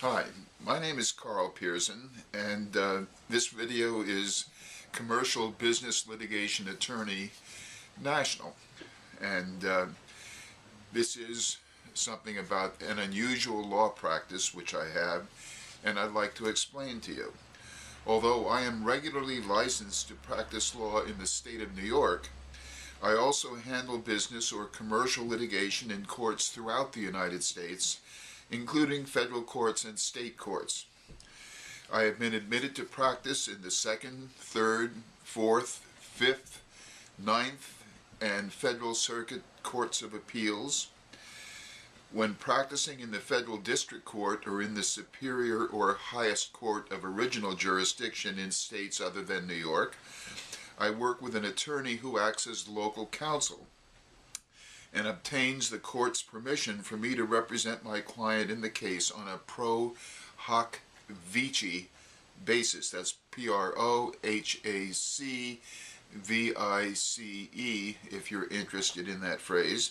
Hi, my name is Carl Pearson, and this video is Commercial Business Litigation Attorney National. And this is something about an unusual law practice which I have, and I'd like to explain to you. Although I am regularly licensed to practice law in the state of New York, I also handle business or commercial litigation in courts throughout the United States, including federal courts and state courts. I have been admitted to practice in the 2nd, 3rd, 4th, 5th, 9th, and Federal Circuit Courts of Appeals. When practicing in the Federal District Court or in the Superior or highest court of original jurisdiction in states other than New York, I work with an attorney who acts as local counsel and obtains the court's permission for me to represent my client in the case on a pro hoc vici basis. That's P-R-O-H-A-C-V-I-C-E, if you're interested in that phrase,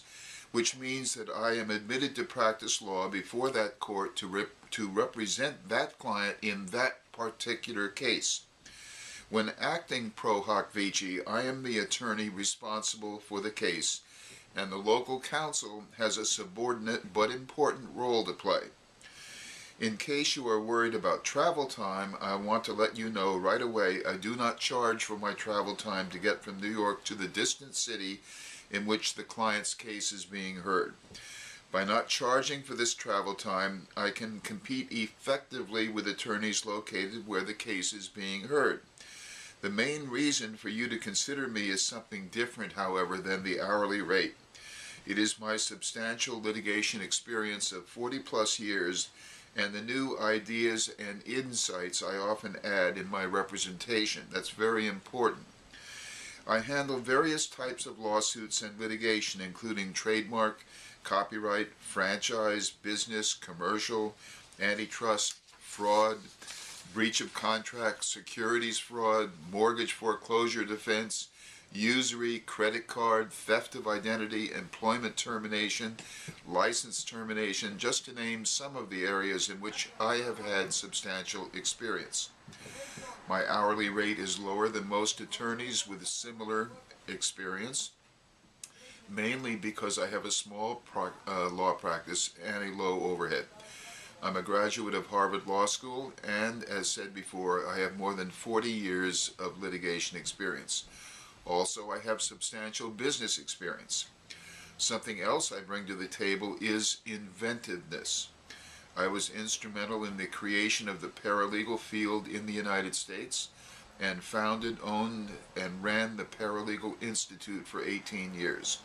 which means that I am admitted to practice law before that court to represent that client in that particular case. When acting pro hoc vici, I am the attorney responsible for the case, and the local counsel has a subordinate but important role to play. In case you are worried about travel time, I want to let you know right away I do not charge for my travel time to get from New York to the distant city in which the client's case is being heard. By not charging for this travel time, I can compete effectively with attorneys located where the case is being heard. The main reason for you to consider me is something different, however, than the hourly rate. It is my substantial litigation experience of 40-plus years and the new ideas and insights I often add in my representation. That's very important. I handle various types of lawsuits and litigation, including trademark, copyright, franchise, business, commercial, antitrust, fraud, breach of contract, securities fraud, mortgage foreclosure defense, usury, credit card, theft of identity, employment termination, license termination, just to name some of the areas in which I have had substantial experience. My hourly rate is lower than most attorneys with similar experience, mainly because I have a small law practice and a low overhead. I'm a graduate of Harvard Law School, and as said before, I have more than 40 years of litigation experience. Also, I have substantial business experience. Something else I bring to the table is inventiveness. I was instrumental in the creation of the paralegal field in the United States and founded, owned, and ran the Paralegal Institute for 18 years.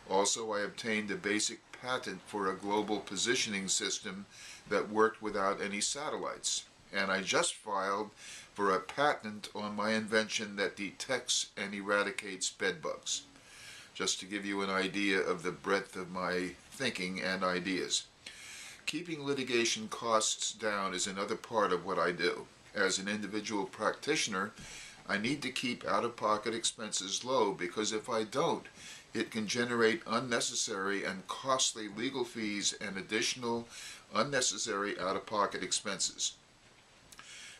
Also, I obtained a basic patent for a global positioning system that worked without any satellites, and I just filed for a patent on my invention that detects and eradicates bedbugs, just to give you an idea of the breadth of my thinking and ideas. Keeping litigation costs down is another part of what I do. As an individual practitioner, I need to keep out-of-pocket expenses low, because if I don't, it can generate unnecessary and costly legal fees and additional unnecessary out-of-pocket expenses.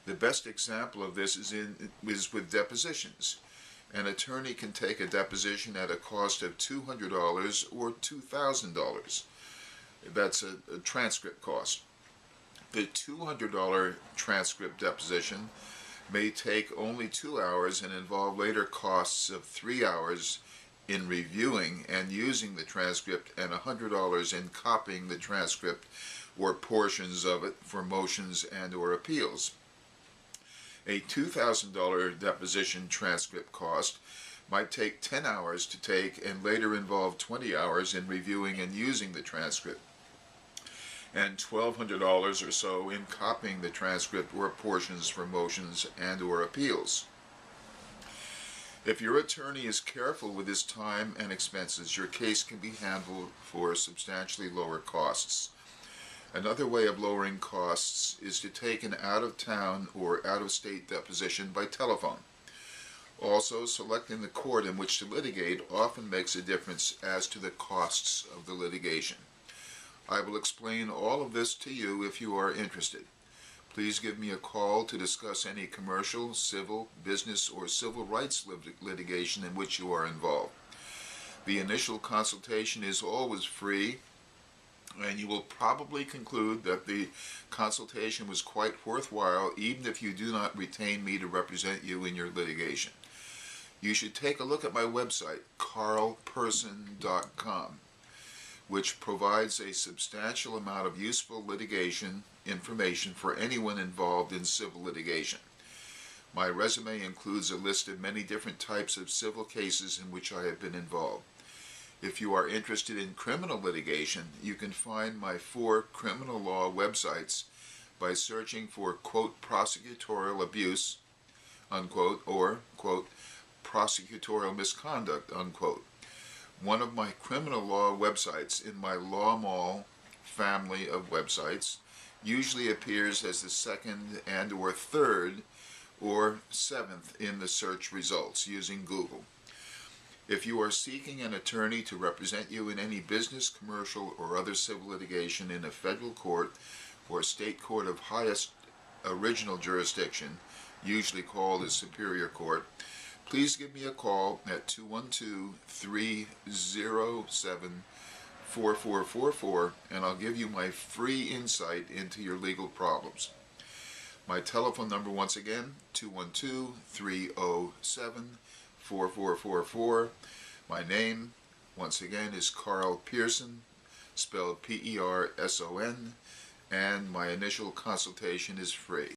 The best example of this is with depositions. An attorney can take a deposition at a cost of $200 or $2,000. That's a transcript cost. The $200 transcript deposition may take only 2 hours and involve later costs of 3 hours in reviewing and using the transcript and $100 in copying the transcript or portions of it for motions and or appeals. A $2,000 deposition transcript cost might take 10 hours to take and later involve 20 hours in reviewing and using the transcript, and $1,200 or so in copying the transcript or portions for motions and or appeals. If your attorney is careful with his time and expenses, your case can be handled for substantially lower costs. Another way of lowering costs is to take an out-of-town or out-of-state deposition by telephone. Also, selecting the court in which to litigate often makes a difference as to the costs of the litigation. I will explain all of this to you if you are interested. Please give me a call to discuss any commercial, civil, business, or civil rights litigation in which you are involved. The initial consultation is always free, and you will probably conclude that the consultation was quite worthwhile even if you do not retain me to represent you in your litigation. You should take a look at my website, carlperson.com, which provides a substantial amount of useful litigation information for anyone involved in civil litigation. My resume includes a list of many different types of civil cases in which I have been involved. If you are interested in criminal litigation, you can find my 4 criminal law websites by searching for, quote, prosecutorial abuse, unquote, or, quote, prosecutorial misconduct, unquote. One of my criminal law websites in my Law Mall family of websites usually appears as the 2nd and or 3rd or 7th in the search results using Google. If you are seeking an attorney to represent you in any business, commercial, or other civil litigation in a federal court or state court of highest original jurisdiction, usually called a superior court, please give me a call at 212-307-4444 and I'll give you my free insight into your legal problems. My telephone number, once again, 212-307-4444. My name, once again, is Carl Pearson, spelled P-E-R-S-O-N, and my initial consultation is free.